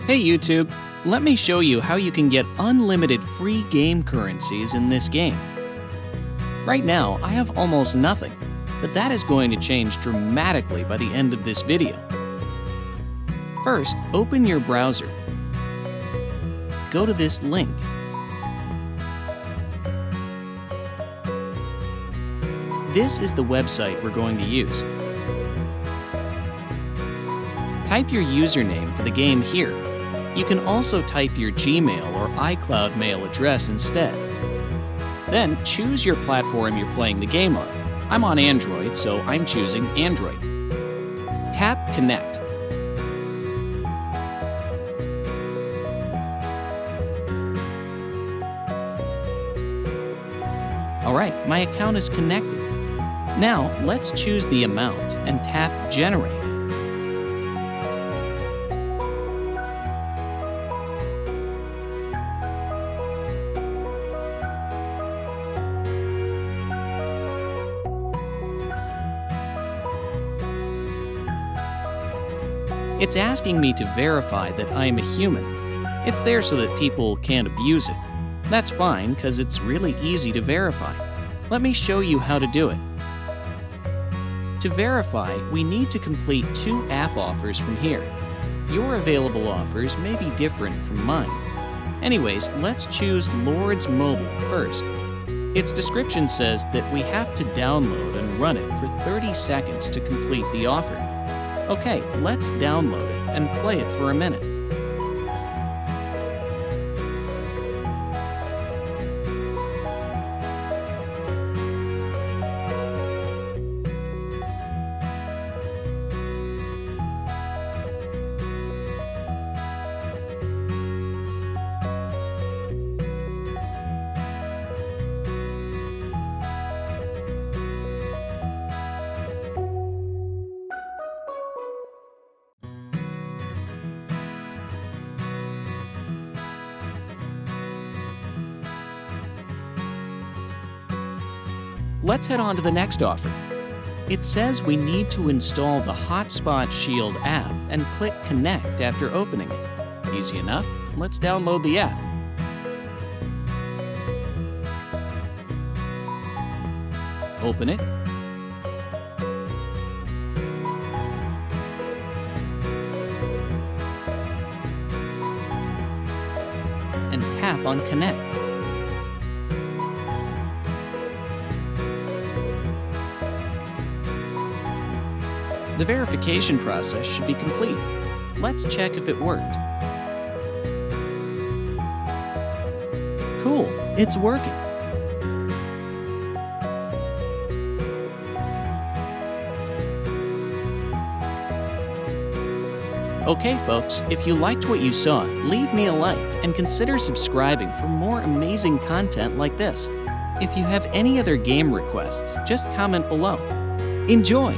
Hey YouTube, let me show you how you can get unlimited free game currencies in this game. Right now, I have almost nothing, but that is going to change dramatically by the end of this video. First, open your browser. Go to this link. This is the website we're going to use. Type your username for the game here. You can also type your Gmail or iCloud mail address instead. Then choose your platform you're playing the game on. I'm on Android, so I'm choosing Android. Tap Connect. Alright, my account is connected. Now, let's choose the amount and tap Generate. It's asking me to verify that I am a human. It's there so that people can't abuse it. That's fine, because it's really easy to verify. Let me show you how to do it. To verify, we need to complete 2 app offers from here. Your available offers may be different from mine. Anyways, let's choose Lords Mobile first. Its description says that we have to download and run it for 30 seconds to complete the offer. Okay, let's download it and play it for a minute. Let's head on to the next offer. It says we need to install the Hotspot Shield app and click Connect after opening it. Easy enough. Let's download the app. Open it. And tap on Connect. The verification process should be complete. Let's check if it worked. Cool, it's working. Okay folks, if you liked what you saw, leave me a like and consider subscribing for more amazing content like this. If you have any other game requests, just comment below. Enjoy!